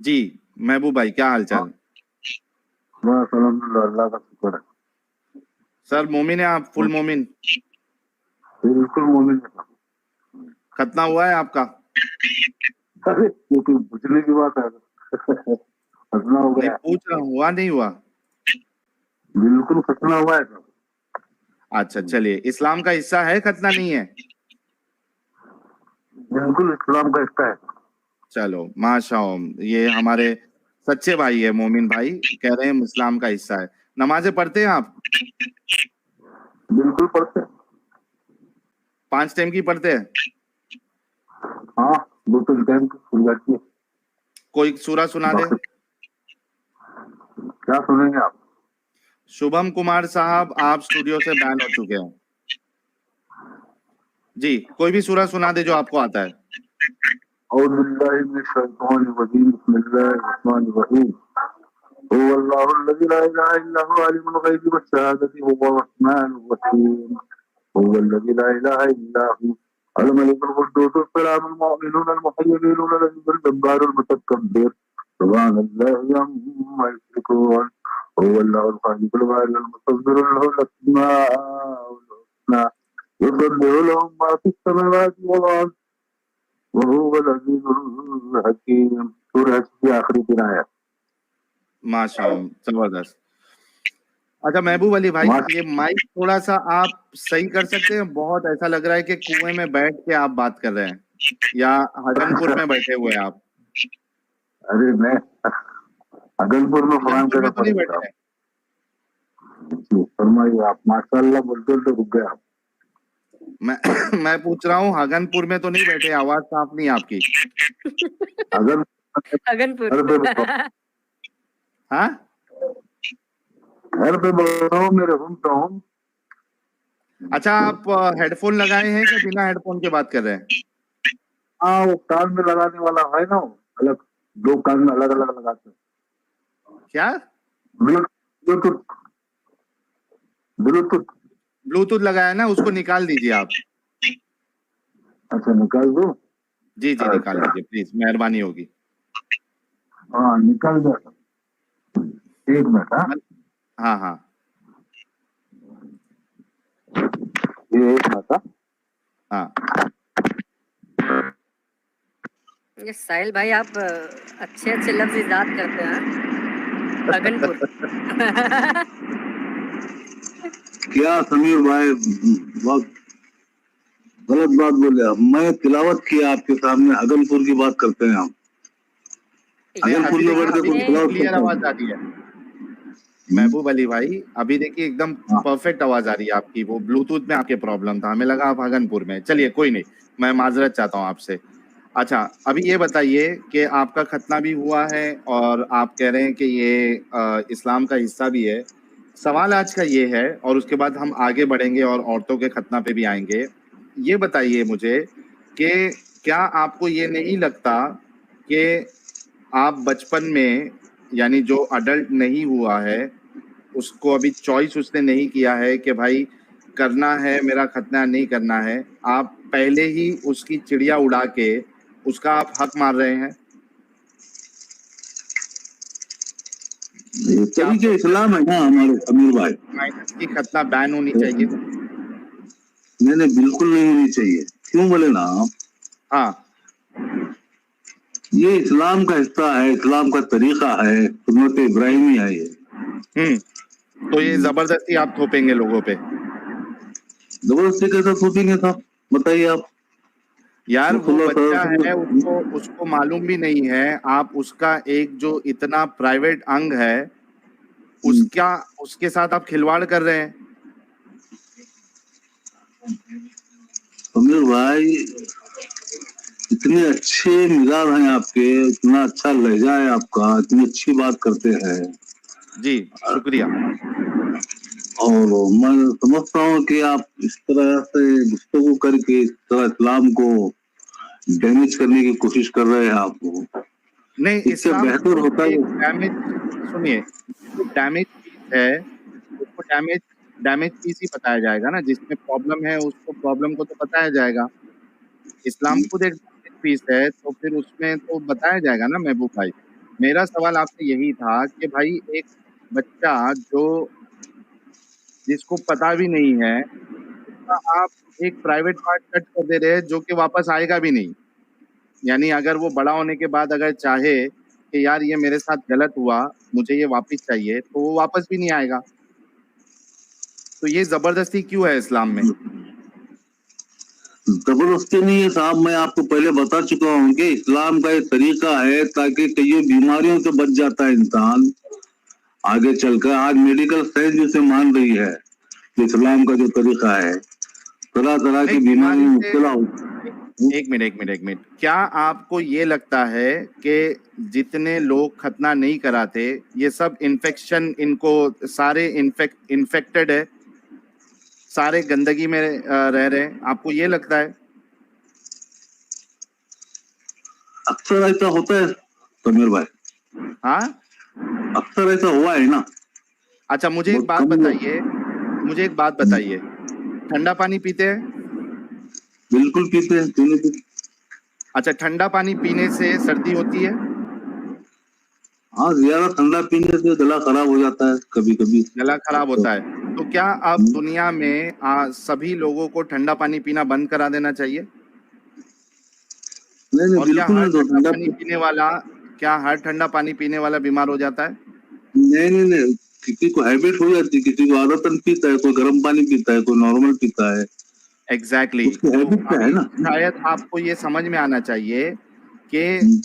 जी महबूब भाई, क्या हाल हाँ, चाल? बस अल्हम्दुलिल्लाह, अल्लाह का शुक्र है। सर मोमिन है आप? फुल और मोमिन? बिल्कुल मोमिन है साहब। खतना हुआ है आपका? अरे ये कोई पूछने की बात है? खतना हो नहीं गया। पूछ रहा हूँ, हुआ नहीं हुआ? बिल्कुल खतना हुआ है साहब। अच्छा चलिए, इस्लाम का हिस्सा है खतना, नहीं है? बिल्कुल इस्लाम का हिस्सा है। चलो माशाअल्लाह, ये हमारे सच्चे भाई है मोमिन भाई, कह रहे हैं इस्लाम का हिस्सा है। नमाजें पढ़ते हैं आप? बिल्कुल पढ़ते हैं। 5 टाइम की पढ़ते हैं? हाँ, दो तीन टाइम की खुल जाती है। कोई सूरा सुना दे। बाकी क्या सुनेंगे आप? शुभम कुमार साहब, आप स्टूडियो से बैन हो चुके हैं। जी, कोई भी सूरा सुना दे जो आपको आता है। औज़ु बिल्लाहि मिनश शैतानिर रजीम, बिस्मिल्लाहिर रहमानिर रहीम। हुवल्लाहुल्लज़ी ला इलाहा इल्ला हुवा आलिमुल ग़ैबि वश्शहादति हुवर रहमानिर रहीम। हुवल्लज़ी ला इलाहा इल्ला हु अल-मलिकुल कुद्दूसुस सलामुल मुमिनुल मुहय्मिनुल अज़ीज़ुल जब्बारुल मुतकब्बिर। सुब्हानल्लाहि अम्मा युश्रिकून। हुवल्लाहुल ख़ालिक़ुल बारिउल मुसव्विरु लहुल अस्माउल हुस्ना। युसब्बिहु लहु मा फ़िस समावाति वल अर्ज़ व हुवल अज़ीज़ुल हकीम। सूरह हज की आखिरी 3 आयत। माशाअल्लाह, जबरदस्त। अच्छा महबूब अली भाई, माश ये माइक थोड़ा सा आप सही कर सकते हैं? बहुत ऐसा लग रहा है कि कुएं में बैठ के आप बात कर रहे हैं, या हडनपुर में बैठे हुए हैं आप? अरे मैं अगलपुर में फरमान हडनपुर करना में तो नहीं पड़ेगा। बैठे हैं? जी, फरमाइए आप। माशाअल्लाह बोलते तो रुक गए आप। मैं मैं पूछ रहा हूँ, हगनपुर में तो नहीं बैठे? आवाज साफ नहीं है आपकी। अगर अगनपुर। घर पे बताओ, हाँ, घर पे बताओ, मेरे रूम पे हूँ। अच्छा आप हेडफोन लगाए हैं कि बिना हेडफोन के बात कर रहे हैं? हाँ, वो कान में लगाने वाला है ना, वो अलग, दो कान में अलग अलग लगाते हैं। क्या? Bluetooth, Bluetooth. ब्लूटूथ लगाया ना, उसको निकाल दीजिए आप। अच्छा, निकाल दो। जी जी, निकाल अच्छा, दीजिए प्लीज, मेहरबानी होगी। हाँ निकाल दिया सब। एक मिनट। हाँ, हाँ हाँ। ये एक मिनट। हाँ, हाँ ये साहिल भाई, आप अच्छे अच्छे लफ्ज इजाद करते हैं। अगनपुर। क्या समीर भाई, बहुत गलत बात बोले आप। मैं तिलावत किया आपके सामने, अगलपुर की बात करते हैं आप। नहीं, अगलपुर अभी में देखिए, बैठ के अभी कोई आपने देखिए तिलावत क्लियर करता आवाज आ है? रही है। महबूब अली भाई, अभी देखिए एकदम हाँ, परफेक्ट आवाज आ रही है आपकी। वो ब्लूटूथ में आपके प्रॉब्लम था, हमें लगा आप हगनपुर में। चलिए कोई नहीं, मैं माजरत चाहता हूँ आपसे। अच्छा, अभी ये बताइए कि आपका खतना भी हुआ है और आप कह रहे हैं कि ये इस्लाम का हिस्सा भी है। सवाल आज का ये है, और उसके बाद हम आगे बढ़ेंगे और औरतों के खतना पे भी आएंगे। ये बताइए मुझे कि क्या आपको ये नहीं लगता कि आप बचपन में, यानी जो अडल्ट नहीं हुआ है, उसको अभी चॉइस उसने नहीं किया है कि भाई करना है मेरा खतना, नहीं करना है, आप पहले ही उसकी चिड़िया उड़ा के उसका आप हक मार रहे हैं? ये क्या आपको तरीके इस्लाम है ना हमारे समीर भाई। माइनस की खतना बैन होनी चाहिए? नहीं नहीं, बिल्कुल नहीं होनी चाहिए। क्यों बोले ना आप, हाँ। ये इस्लाम का हिस्सा है, इस्लाम का तरीका है, सुन्नत इब्राहिमी है ये। तो ये जबरदस्ती आप थोपेंगे लोगों पे? जबरदस्ती कैसे सोचेंगे साहब, बताइए आप। यार वो रसूलुल्लाह बच्चा सल्लल्लाहु अलैहि है, वसल्लम। उसको उसको मालूम भी नहीं है। आप उसका एक जो इतना प्राइवेट अंग है, उसका उसके साथ आप खिलवाड़ कर रहे हैं। समीर भाई, इतने अच्छे मिजाज हैं आपके, इतना अच्छा लहजा है आपका, इतनी अच्छी बात करते हैं। जी, शुक्रिया। और मैं समझता हूँ कि आप इस तरह से गुफ्तगू करके इस तरह इस्लाम को डैमेज करने की कोशिश कर रहे हैं आप। नहीं, इससे इस्लाम बेहतर को होता एक है। डैमेज, सुनिए, जो डैमेज पीस है उसको डैमेज डैमेज पीस ही बताया जाएगा ना। जिसमें प्रॉब्लम है उसको प्रॉब्लम को तो बताया जाएगा। इस्लाम खुद एक डैमेज पीस है, तो फिर उसमें तो बताया जाएगा ना महबूब भाई। मेरा सवाल आपसे यही था कि भाई एक बच्चा जिसको पता भी नहीं है, उसका आप एक प्राइवेट पार्ट कट कर दे रहे हैं जो कि वापस आएगा भी नहीं। यानी अगर वो बड़ा होने के बाद अगर चाहे कि यार ये मेरे साथ गलत हुआ, मुझे ये वापस चाहिए, तो वो वापस भी नहीं आएगा। तो ये जबरदस्ती क्यों है इस्लाम में? जबरदस्ती नहीं है साहब, मैं आपको पहले बता चुका हूँ कि इस्लाम का एक तरीका है ताकि कई बीमारियों से बच जाता है इंसान आगे चलकर। आज मेडिकल साइंस जिसे मान रही है कि इस्लाम का जो तरीका है, तरह तरह की नहीं, बीमारी में बीमारी से मुब्तला हो। एक मिनट। क्या आपको ये लगता है कि जितने लोग खतना नहीं कराते, ये सब इन्फेक्शन इनको सारे इन्फेक्टेड है, सारे गंदगी में रह रहे हैं? आपको ये लगता है? अक्सर ऐसा होता है समीर भाई, हाँ, अक्सर ऐसा हुआ है ना। अच्छा मुझे एक बहुत बात कम लोग। बताइए, ठंडा पानी पीते हैं? बिल्कुल पीते हैं, क्यों नहीं पीते। अच्छा, ठंडा पानी पीने से सर्दी होती है? हाँ, ज्यादा ठंडा पीने से गला खराब हो जाता है कभी कभी। गला खराब होता है। तो क्या अब दुनिया में सभी लोगों को ठंडा पानी पीना बंद करा देना चाहिए? नहीं और बिल्कुल नहीं, तो ठंडा क्या हर ठंडा पानी पीने वाला बीमार हो जाता है? नहीं, किसी को हैबिट हो जाती है, किसी को आदतन पीता है, कोई गर्म पानी पीता है, कोई नॉर्मल पीता है। एग्जैक्टली उसकी तो हैबिट क्या है अभी ना। शायद आपको ये समझ में आना चाहिए कि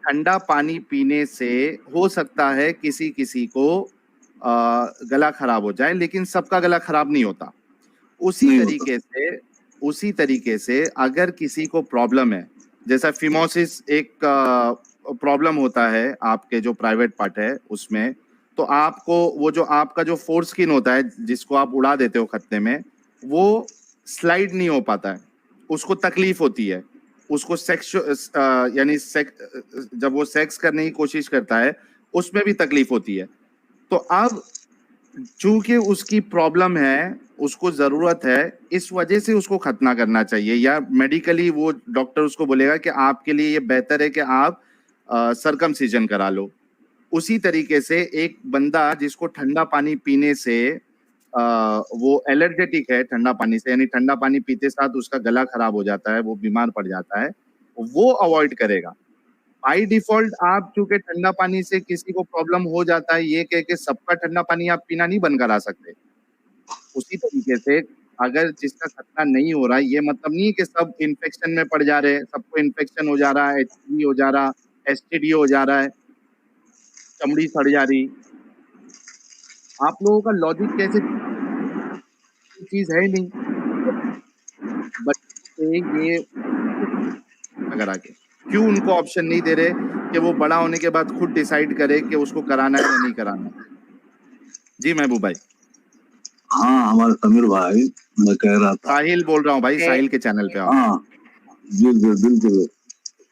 ठंडा पानी पीने से हो सकता है किसी किसी को गला खराब हो जाए, लेकिन सबका गला खराब नहीं होता। उसी नहीं होता। तरीके से अगर किसी को प्रॉब्लम है, जैसा फिमोसिस एक प्रॉब्लम होता है आपके जो प्राइवेट पार्ट है उसमें, तो आपको वो जो आपका जो फोर स्किन होता है जिसको आप उड़ा देते हो खतने में, वो स्लाइड नहीं हो पाता है, उसको तकलीफ होती है। उसको जब वो सेक्स करने की कोशिश करता है उसमें भी तकलीफ होती है। तो अब चूंकि उसकी प्रॉब्लम है, उसको जरूरत है, इस वजह से उसको खतना करना चाहिए, या मेडिकली वो डॉक्टर उसको बोलेगा कि आपके लिए ये बेहतर है कि आप सरकमसिजन करा लो। उसी तरीके से एक बंदा जिसको ठंडा पानी पीने से वो एलर्जेटिक है ठंडा पानी से, यानी ठंडा पानी पीते साथ उसका गला खराब हो जाता है, वो बीमार पड़ जाता है, वो अवॉइड करेगा। बाई डिफॉल्ट आप चूंकि ठंडा पानी से किसी को प्रॉब्लम हो जाता है ये कह के सबका ठंडा पानी आप पीना नहीं बंद करा सकते। उसी तरीके से अगर जिसका खतना नहीं हो रहा है, ये मतलब नहीं है कि सब इन्फेक्शन में पड़ जा रहे हैं, सबको इन्फेक्शन हो जा रहा है, एचपीवी हो जा रहा, एसटीडी हो जा रहा है, चमड़ी सड़ जा रही। आप लोगों का लॉजिक कैसे चीज है ही नहीं। बच्चे से ये अगर आके क्यों उनको ऑप्शन नहीं दे रहे कि वो बड़ा होने के बाद खुद डिसाइड करे कि उसको कराना है या नहीं कराना है? जी महबूब भाई। हाँ, हमारे समीर भाई, मैं कह रहा था। साहिल बोल रहा हूँ भाई, साहिल के चैनल पे आओ। हाँ बिल्कुल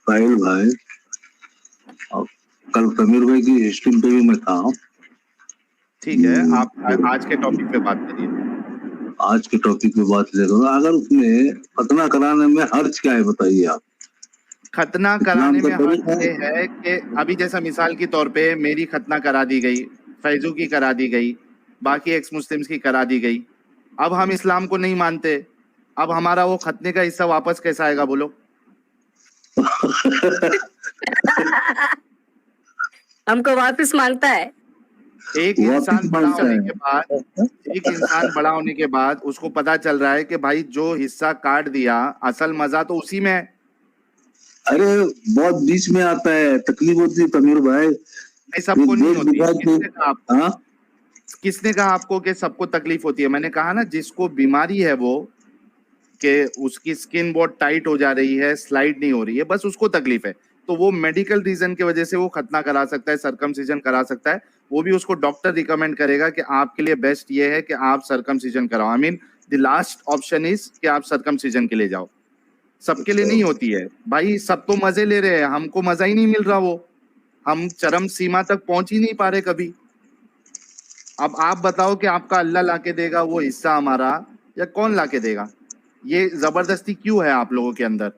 साहिल भाई, और कल समीर भाई की हिस्ट्री पे भी मैं था। ठीक है, आप आज के टॉपिक पे बात करिए। आज के टॉपिक पे बात करेगा, अगर उसमें खतना कराने में हर्ज क्या है बताइए आप। खतना कराने में हर्ज ये है कि अभी जैसा मिसाल के तौर पे मेरी खतना करा दी गई, फैजू की करा दी गई, बाकी एक्स मुस्लिम्स की करा दी गई। अब हम इस्लाम को नहीं मानते, अब हमारा वो खतने का हिस्सा वापस कैसा आएगा बोलो? हमको वापस मांगता है। एक इंसान बड़ा होने के बाद उसको पता चल रहा है कि भाई जो हिस्सा काट दिया, असल मजा तो उसी में है। अरे बहुत बीच में आता है, तकलीफ होती है समीर भाई। नहीं, सबको नहीं होती। किसने कहा आपको कि सबको तकलीफ होती है? मैंने कहा ना, जिसको बीमारी है वो कि उसकी स्किन बहुत टाइट हो जा रही है, स्लाइड नहीं हो रही है, बस उसको तकलीफ है, तो वो मेडिकल रीजन की वजह से वो खतना करा सकता है, सरकमसिजन करा सकता है। वो भी उसको डॉक्टर रिकमेंड करेगा कि आपके लिए बेस्ट ये है कि आप सरकमसिजन कराओ। I mean the last option is कि आप सरकमसिजन के लिए जाओ। सबके लिए नहीं होती है भाई, सब तो मजे ले रहे हैं, हमको मजा ही नहीं मिल रहा। वो हम चरम सीमा तक पहुंच ही नहीं पा रहे कभी। अब आप बताओ कि आपका अल्लाह लाके देगा वो हिस्सा हमारा, या कौन लाके देगा? ये जबरदस्ती क्यों है आप लोगों के अंदर?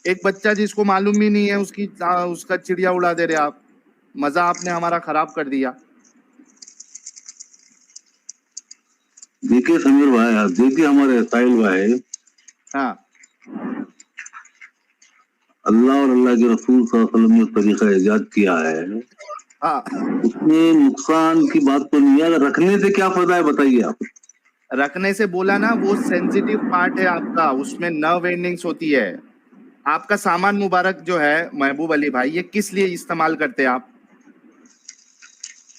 एक बच्चा जिसको मालूम भी नहीं है, उसका चिड़िया उड़ा दे रहे आप। मजा आपने हमारा खराब कर दिया। देखिए समीर भाई, देखिए हमारे साहिल भाई, हाँ अल्लाह और अल्लाह के रसूल सल्लल्लाहु अलैहि वसल्लम ने तरीका इजाद किया है, हाँ, उसमें नुकसान की बात तो नहीं है। अगर रखने से क्या फायदा है बताइए आप। रखने से बोला ना, वो सेंसिटिव पार्ट है आपका, उसमें नर्व एंडिंग्स होती है। आपका सामान मुबारक जो है महबूब अली भाई, ये किस लिए इस्तेमाल करते हैं आप?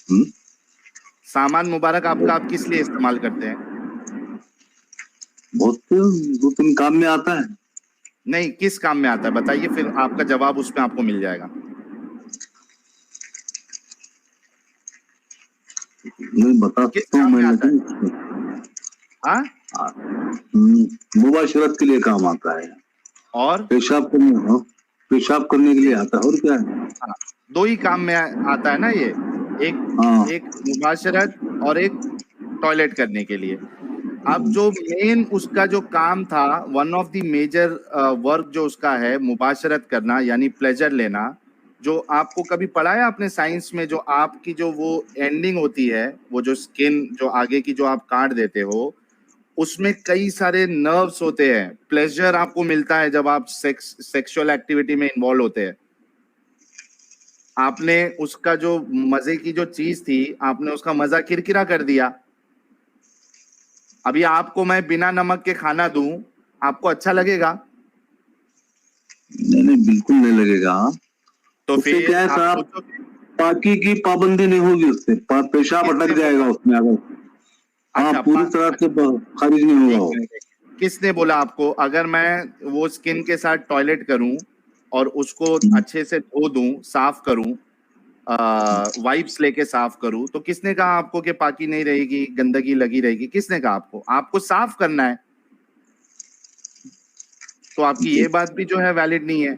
हम्म? सामान मुबारक आपका आप किस लिए इस्तेमाल करते हैं? बहुत दो तीन काम में आता है। नहीं, किस काम में आता है बताइए, फिर आपका जवाब उसमें आपको मिल जाएगा। नहीं बता किस सकता हूँ काम मैं, में आता है? लेकिन हाँ, मुबाशरत के लिए काम आता है, और पेशाब करने के लिए आता है, और क्या है। हाँ, दो ही काम में आता है ना ये, एक हाँ एक मुबाशरत और एक टॉयलेट करने के लिए। अब जो मेन उसका जो काम था, one of the major work जो उसका है मुबाशरत करना यानी प्लेजर लेना, जो आपको कभी पढ़ा है आपने साइंस में, जो आपकी जो वो एंडिंग होती है, वो जो स्किन जो आगे की जो आप काट देते हो, उसमें कई सारे नर्व्स होते हैं। प्लेजर आपको मिलता है जब आप सेक्सुअल एक्टिविटी में इन्वॉल्व होते हैं। आपने उसका जो मजे की जो चीज थी, आपने उसका मजा किरकिरा कर दिया। अभी आपको मैं बिना नमक के खाना दूं, आपको अच्छा लगेगा? नहीं नहीं, बिल्कुल नहीं लगेगा। तो उससे फिर क्या है आप साहब, सोचोगे। पाकी की पाबंदी नहीं होगी, उससे पेशाब किसने अटक जाएगा बोला? उसमें अगर। हाँ, अच्छा, पूरी तरह से खारिज नहीं होगा एक वो। मिनट, किसने बोला आपको अगर मैं वो स्किन के साथ टॉयलेट करूं और उसको अच्छे से धो दूं, साफ करूं, वाइप्स लेके साफ करूं, तो किसने कहा आपको कि पाकी नहीं रहेगी, गंदगी लगी रहेगी? किसने कहा आपको? आपको साफ करना है, तो आपकी ये बात भी जो है वैलिड नहीं है।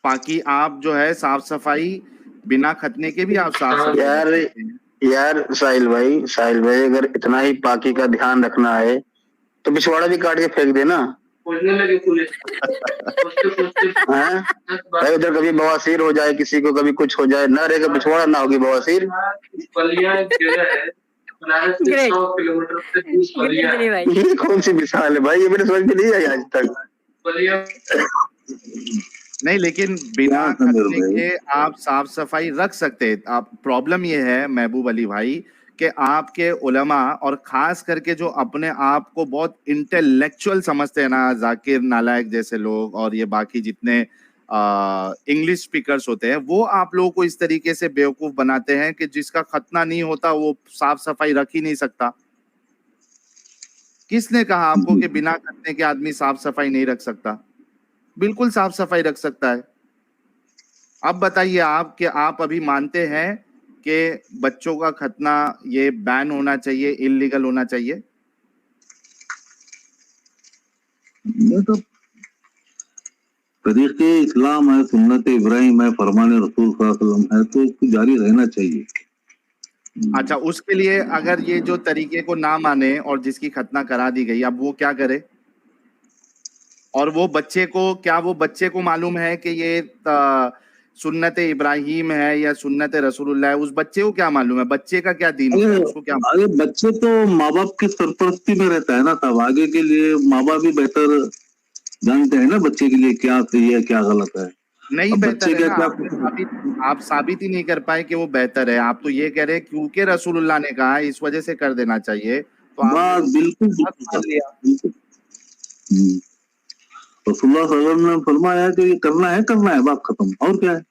बाकी आप जो है साफ सफाई बिना खतने के भी आप साफ सफाई रख यार सकते हैं। यार साहिल भाई अगर इतना ही पाकी का ध्यान रखना है तो पिछवाड़ा भी काट के फेंक देना। हाँ? भाई उधर कभी बवासीर हो जाए, किसी को कभी कुछ हो जाए, ना रहेगा पिछवाड़ा ना होगी बवासीर। ग्रेट, ग्रेट दिली भाई। ये कौन सी मिसाल है भाई, ये मेरे समझ में नहीं आई आज तक। नहीं, लेकिन बिना क्या समीर खतने भाई, के आप साफ सफाई रख सकते हैं। आप प्रॉब्लम ये है महबूब अली भाई कि आपके उलमा और खास करके जो अपने आप को बहुत इंटेलेक्चुअल समझते हैं ना, जाकिर नालायक जैसे लोग और ये बाकी जितने इंग्लिश स्पीकर्स होते हैं, वो आप लोगों को इस तरीके से बेवकूफ बनाते हैं कि जिसका खतना नहीं होता वो साफ सफाई रख ही नहीं सकता। किसने कहा आपको कि बिना खतने के आदमी साफ सफाई नहीं रख सकता? बिल्कुल साफ सफाई रख सकता है। अब बताइए आप कि आप अभी मानते हैं कि बच्चों का खतना ये बैन होना चाहिए, इलीगल होना चाहिए? ये तो तरीके इस्लाम है, सुन्नत इब्राहिम है, फरमान रसूल सल्लल्लाहु अलैहि वसल्लम है, तो इसको जारी रहना चाहिए। अच्छा, उसके लिए अगर ये जो तरीके को ना माने और जिसकी खतना करा दी गई, अब वो क्या करे? और वो बच्चे को, क्या वो बच्चे को मालूम है कि ये सुन्नत इब्राहिम है या सुन्नत रसूलुल्लाह है? उस बच्चे को क्या मालूम है? बच्चे का क्या दीन होता है, उसको क्या? अरे बच्चे तो माँ बाप की सरपरस्ती में रहता है ना साहब, आगे के लिए माँ बाप भी बेहतर जानते हैं ना बच्चे के लिए क्या सही है क्या गलत है। नहीं अब बेहतर बच्चे है क्या ना, क्या आप साबित ही नहीं कर पाए कि वो बेहतर है। आप तो ये कह रहे हैं क्योंकि रसूलुल्लाह ने कहा है, इस वजह से कर देना चाहिए, तो आपने बात दूसरे बिल्कुल को हक मान लिया। बिल्कुल। रसूलुल्लाह सल्लल्लाहु अलैहि वसल्लम ने फरमाया कि ये करना है, बात खत्म, और क्या है।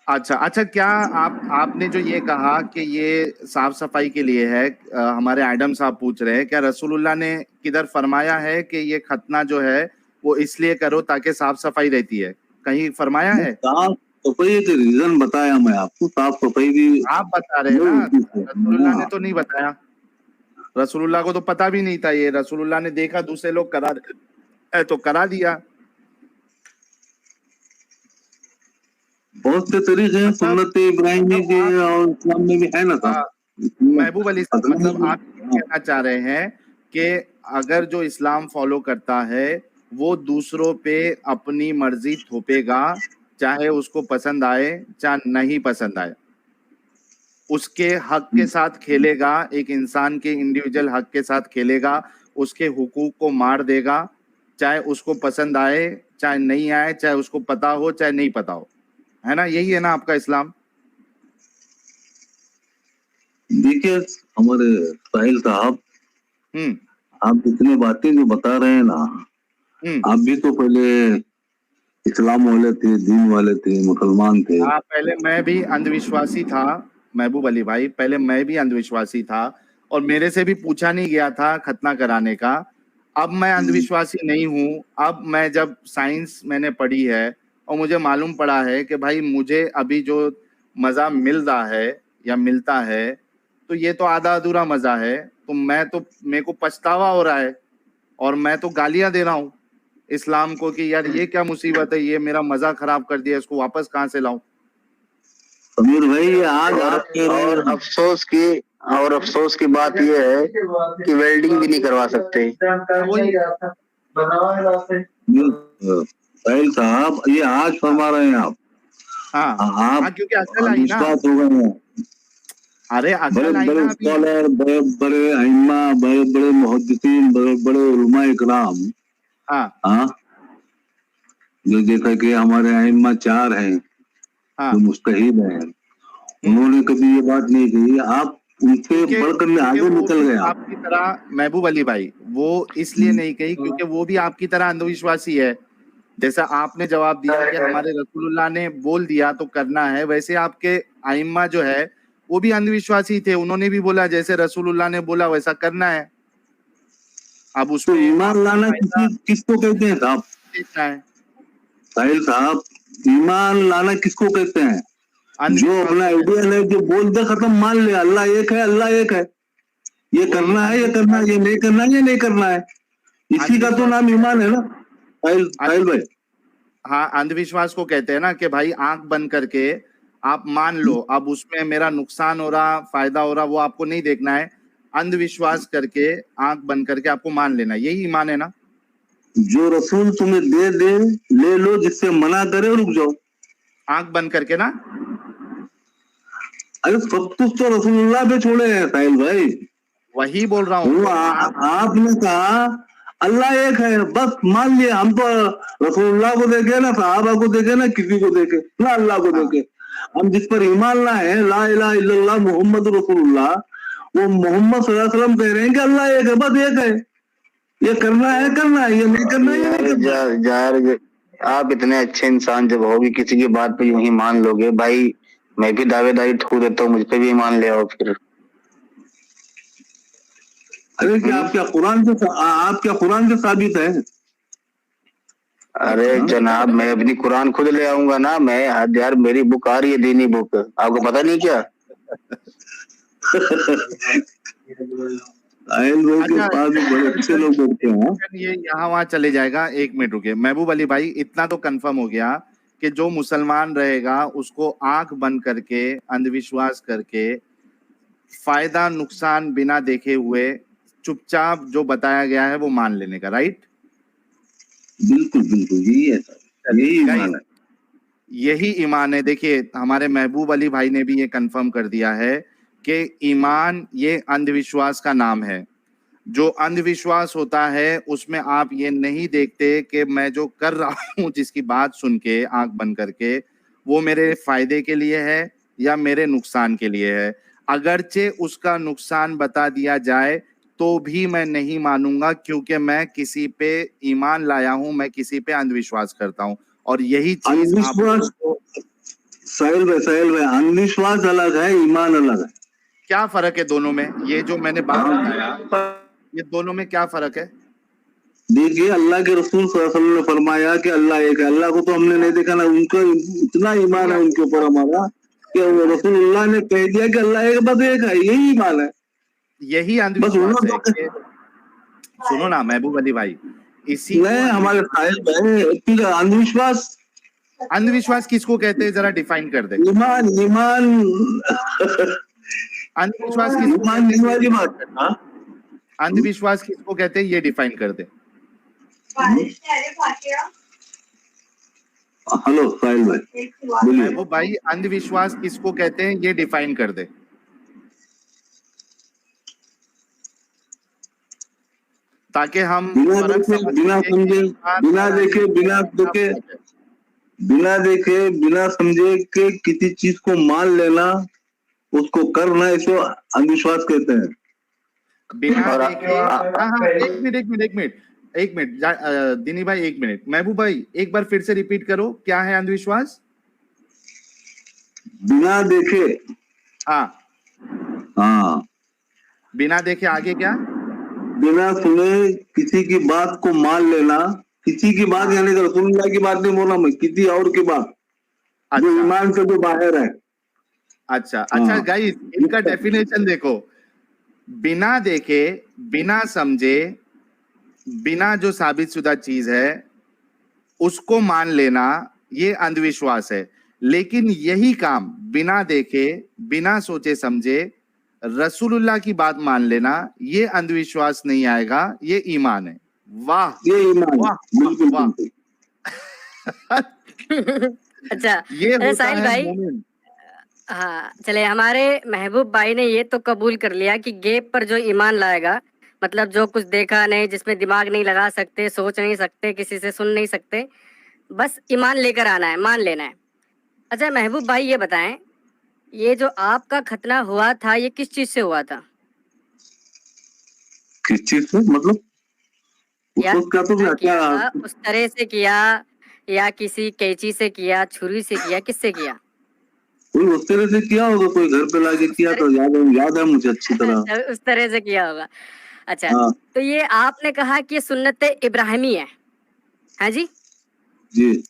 अच्छा अच्छा, क्या आपने जो ये कहा कि ये साफ सफाई के लिए है, हमारे एडम साहब पूछ रहे हैं क्या रसूलुल्लाह ने किधर फरमाया है कि ये खतना जो है वो इसलिए करो ताकि साफ सफाई रहती है? कहीं फरमाया है? साफ सफाई के रीजन बताया मैं आपको, साफ सफाई भी आप बता रहे हैं ना, रसूलुल्लाह ने तो नहीं बताया। रसूलुल्लाह को तो पता भी नहीं था ये, रसूलुल्लाह ने देखा दूसरे लोग करा तो करा दिया। बहुत से तरीके हैं मतलब सुन्नत इब्राहिमी के, और इस्लाम में भी है ना साहब। महबूब अली साहब, मतलब आप ये कहना चाह रहे हैं कि अगर जो इस्लाम फॉलो करता है वो दूसरों पे अपनी मर्जी थोपेगा चाहे उसको पसंद आए चाहे नहीं पसंद आए, उसके हक के साथ खेलेगा, एक इंसान के इंडिविजुअल हक के साथ खेलेगा, उसके हुकूक को मार देगा, चाहे उसको पसंद आए चाहे नहीं आए, चाहे उसको पता हो चाहे नहीं पता हो, है ना? यही है ना आपका इस्लाम? देखिए हमारे साहिल साहब, आप जितनी बातें जो बता रहे हैं ना, आप भी तो पहले इस्लाम वाले थे, दीन वाले थे, मुसलमान थे। हाँ, पहले मैं भी अंधविश्वासी था महबूब अली भाई, पहले मैं भी अंधविश्वासी था और मेरे से भी पूछा नहीं गया था खतना कराने का। अब मैं अंधविश्वासी नहीं हूँ। अब मैं जब साइंस मैंने पढ़ी है और मुझे मालूम पड़ा है कि भाई मुझे अभी जो मज़ा मिल रहा है या मिलता है तो ये तो आधा अधूरा मज़ा है, तो मेरे को पछतावा हो रहा है और मैं तो गालियां दे रहा हूँ इस्लाम को कि यार ये क्या मुसीबत है, ये मेरा मज़ा खराब कर दिया, इसको वापस कहाँ से लाऊं? समीर भाई, आज और अफसोस की बात यह है कि वेल्डिंग भी नहीं करवा सकते। साहिल साहब, ये आज फरमा रहे हैं आप। हाँ, क्योंकि अकल आई ना। हो गए हैं। अरे अकल आई बड़े ना। स्कॉलर, बड़े बड़े अइम्मा, बड़े बड़े मुहद्दिसीन, बड़े बड़े उलमा इकराम, हाँ, जो देखा कि हमारे अइम्मा 4 हैं, जो मुस्तहिद हैं, उन्होंने कभी ये बात नहीं कही। आप उनसे बढ़कर आगे निकल गए। आपकी तरह महबूब अली भाई, वो इसलिए नहीं कही क्योंकि वो भी आपकी तरह अंधविश्वासी है। जैसा आपने जवाब दिया कि हमारे रसूलुल्लाह ने बोल दिया तो करना है, वैसे आपके आइम्मा जो है वो भी अंधविश्वासी थे, उन्होंने भी बोला जैसे रसूलुल्लाह ने बोला वैसा करना है। अब उसमें ईमान लाना किसको कहते हैं साहब? साहिल साहब, ईमान लाना किसको कहते हैं? जो अपना आइडिया है, जो बोल दे खत्म, मान ले अल्लाह एक है, अल्लाह एक है, ये करना है, ये करना है, ये नहीं करना है, ये नहीं करना है, इसी का तो नाम ईमान है ना साहिल भाई। हाँ, अंधविश्वास को कहते हैं ना कि भाई आंख बंद करके आप मान लो, अब उसमें मेरा नुकसान हो रहा फायदा हो रहा वो आपको नहीं देखना है, अंधविश्वास करके आंख बंद करके आपको मान लेना, यही ईमान है ना? जो रसूल तुम्हें दे ले लो, जिससे मना करे रुक जाओ, आंख बंद करके ना। अरे सब कुछ तो रसूलुल्लाह पे छोड़े हैं साहिल भाई। वही बोल रहा हूँ। आपने कहा अल्लाह एक है, बस मान लिया। हम तो रसूलुल्लाह को देखे ना, सहाबा को देखे ना, किसी को देखे ना, अल्लाह को देखे। हम जिस पर ईमान लाए हैं, ला इलाहा इल्लल्लाह मोहम्मद रसूलुल्लाह, वो मोहम्मद सल्लल्लाहु अलैहि वसल्लम कह रहे हैं कि अल्लाह एक है, बस एक है, ये करना है करना है, ये नहीं करना है ये नहीं करना। यार आप इतने अच्छे इंसान जब होगी, किसी की बात पे यूं ही मान लोगे भाई, मैं भी दावेदारी ठोक देता हूँ, मुझ पे भी मान ले आओ फिर। अरे क्या आप क्या कुरान से साबित है? अरे जनाब, मैं अपनी कुरान खुद ले आऊंगा ना। मैं यार मेरी बुक आ रही है, दीनी बुक, आपको पता नहीं क्या? बड़े अच्छे लोग बैठते हैं। ये यहाँ वहाँ चले जाएगा। 1 मिनट रुके महबूब अली भाई, इतना तो कंफर्म हो गया कि जो मुसलमान रहेगा उसको आंख बंद करके अंधविश्वास करके फायदा नुकसान बिना देखे हुए चुपचाप जो बताया गया है वो मान लेने का, राइट? बिल्कुल बिल्कुल, यही है, यही ईमान है, यही ईमान है। देखिए हमारे महबूब अली भाई ने भी ये कंफर्म कर दिया है कि ईमान ये अंधविश्वास का नाम है। जो अंधविश्वास होता है उसमें आप ये नहीं देखते कि मैं जो कर रहा हूँ, जिसकी बात सुन के आंख बंद करके, वो मेरे फायदे के लिए है या मेरे नुकसान के लिए है। अगरचे उसका नुकसान बता दिया जाए तो भी मैं नहीं मानूंगा, क्योंकि मैं किसी पे ईमान लाया हूं, मैं किसी पे अंधविश्वास करता हूं। और यही चीज साहिल भाई, अंधविश्वास अलग है, ईमान अलग है। क्या फर्क है दोनों में? ये जो मैंने बात बताया, ये दोनों में क्या फर्क है? देखिए, अल्लाह के रसूल सल्लल्लाहु अलैहि वसल्लम ने फरमाया कि अल्लाह एक है। अल्लाह को तो हमने नहीं देखा ना, उनका इतना ईमान है उनके ऊपर हमारा कि रसूलुल्लाह ने कह दिया कि अल्लाह एक, बस एक है, यही ईमान है, यही अंधविश्वास है। सुनो ना महबूब अली भाई, इसी हमारे साहिल भाई, अंधविश्वास किसको कहते हैं, जरा डिफाइन कर दे। ईमान अंधविश्वास अंधविश्वास किसको कहते हैं, ये डिफाइन कर दे। हेलो साहिल भाई, बोलिए। महबूब भाई, अंधविश्वास किसको कहते हैं ये डिफाइन कर दे, ताकि हम बिना फर्क देखे, समझ बिना सके समझे, कि ईमान बिना और देखे, बिना अंधविश्वास देखे, में क्या फर्क है। बिना देखे, बिना समझे के किसी चीज को मान लेना, उसको करना, इसको अंधविश्वास कहते हैं। बिना और देखे, हाँ हाँ, एक मिनट दिनी भाई, एक मिनट। महबूब भाई, एक बार फिर से रिपीट करो, क्या है अंधविश्वास? बिना देखे, हाँ, हाँ, बिना देखे आगे क्या? बिना सुने किसी की बात को मान लेना, किसी की बात हाँ, यानी रसूलुल्लाह की बात नहीं बोल रहा मैं, किसी और की बात जो अच्छा ईमान से जो बाहर है। अच्छा अच्छा, हाँ, गाइस इनका डेफिनेशन देखो। बिना देखे, बिना समझे, बिना जो साबितशुदा चीज है उसको मान लेना, ये अंधविश्वास है। लेकिन यही काम बिना देखे, बिना सोचे समझे रसूलुल्लाह की बात मान लेना, ये अंधविश्वास नहीं आएगा, ये ईमान है। वाह ये ईमान है, वाह वाह बिल्कुल वाह। बिल्कुल। अच्छा, ये अरे होता साहिल है भाई, मोमिन। हाँ चले, हमारे महबूब भाई ने ये तो कबूल कर लिया कि गैब पर जो ईमान लाएगा, मतलब जो कुछ देखा नहीं, जिसमें दिमाग नहीं लगा सकते, सोच नहीं सकते, किसी से सुन नहीं सकते, बस ईमान लेकर आना है, मान लेना है। अच्छा महबूब भाई, ये बताएं, ये जो आपका खतना हुआ था, ये किस चीज से हुआ था? किस चीज से मतलब? उस यार वक्त क्या तो खतना क्या? किया उस तरह से किया, या किसी कैंची से किया, छुरी से किया, किससे किया? कोई उस तरह से किया होगा, कोई घर पे लाके उस किया, तरह तो याद है मुझे अच्छी तरह। अच्छा, उस तरह से किया होगा। अच्छा, हाँ तो ये आपने कहा कि ये सुन्नत इब्राहिमी है, हाँ जी? जी।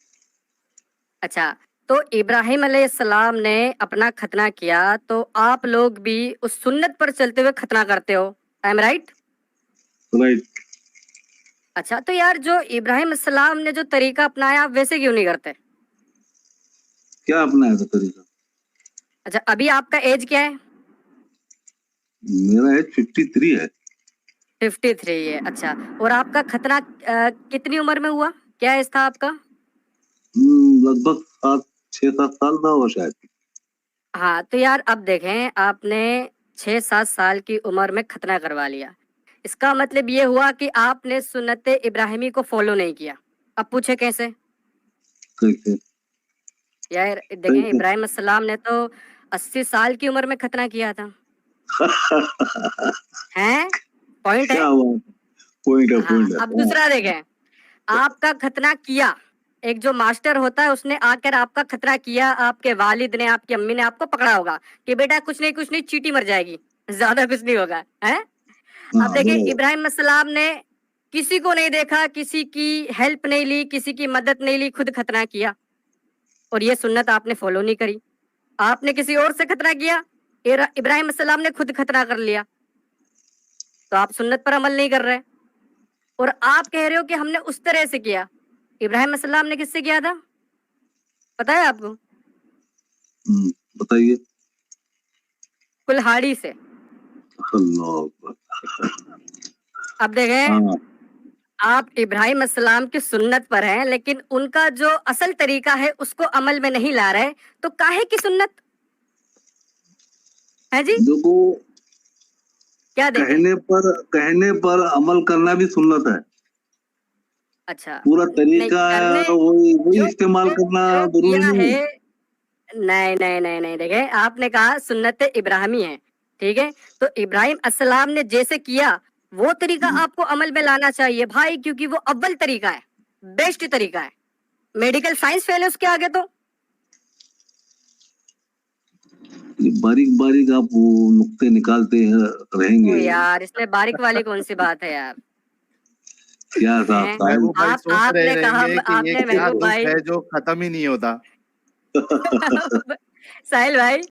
अच्छा, तो इब्राहिम अलैहिस्सलाम ने अपना खतना किया, तो आप लोग भी उस सुन्नत पर चलते हुए खतना करते हो, आई एम राइट? राइट। अच्छा, तो यार जो इब्राहिम अलैहिस्सलाम ने जो तरीका अपनाया, आप वैसे क्यों नहीं करते? क्या अपनाया था तरीका? अच्छा, अभी आपका एज क्या है? मेरा एज 53 है। 53 है, अच्छा। और आपका खतना कितनी उम्र में हुआ? क्या एज था आपका? लगभग 6-7 साल था वो शायद। हाँ, तो यार अब देखें, आपने 6-7 साल की उम्र में खतना करवा लिया, इसका मतलब ये हुआ कि आपने सुन्नत इब्राहिमी को फॉलो नहीं किया। अब पूछे कैसे? कैसे? यार देखें, कैसे? इब्राहिम अस्सलाम ने तो 80 साल की उम्र में खतना किया था, हैं? पॉइंट है। क्या हुआ? पॉइंट है, हाँ, पॉइंट है, अब हाँ। दूसरा देखें, आपका खतना किया, एक जो मास्टर होता है उसने आकर आपका खतना किया, आपके वालिद ने, आपकी अम्मी ने आपको पकड़ा होगा कि बेटा कुछ नहीं, चींटी मर जाएगी, ज्यादा कुछ नहीं होगा, है? अब हाँ देखिए, बराबर। इब्राहिम सलाम ने किसी को नहीं देखा, किसी की हेल्प नहीं ली, किसी की मदद नहीं ली, खुद खतना किया, और ये सुन्नत आपने फॉलो नहीं करी। आपने किसी और से खतना किया, इब्राहिम सलाम ने खुद खतना कर लिया, तो आप सुन्नत पर अमल नहीं कर रहे। और आप कह रहे हो कि हमने उस तरह से किया। इब्राहिम सलाम ने किससे किया था, पता है आपको? बताइए। कुल्हाड़ी से। अल्लाह अकबर। अब देखें, हाँ, आप इब्राहिम अस्सलाम की सुन्नत पर हैं, लेकिन उनका जो असल तरीका है उसको अमल में नहीं ला रहे, तो काहे की सुन्नत है जी? देखो, क्या देखें? कहने पर अमल करना भी सुन्नत है। अच्छा, पूरा नहीं तरीका है, करने, वही वही जो इस्तेमाल करना जो जरूरी किया नहीं है, है। नहीं, देखें, आपने कहा सुन्नत इब्राहिमी है, ठीक है, तो इब्राहिम अस्सलाम ने जैसे किया वो तरीका आपको अमल में लाना चाहिए भाई, क्योंकि वो अव्वल तरीका है, बेस्ट तरीका है। मेडिकल साइंस फेल है उसके आगे तो। ये बारीक बारीक आप वो नुक्ते निकालते ओ रहेंगे। यार, इसमें बारीक वाली कौन सी बात है यार? क्या साहब हैं? साहिल? महबूब भाई आप सोच रहे आपने कहा, रहेंगे कि ये आपने क्या महबूब दुख भाई है जो खत्म ही नहीं होता। साहिल भाई,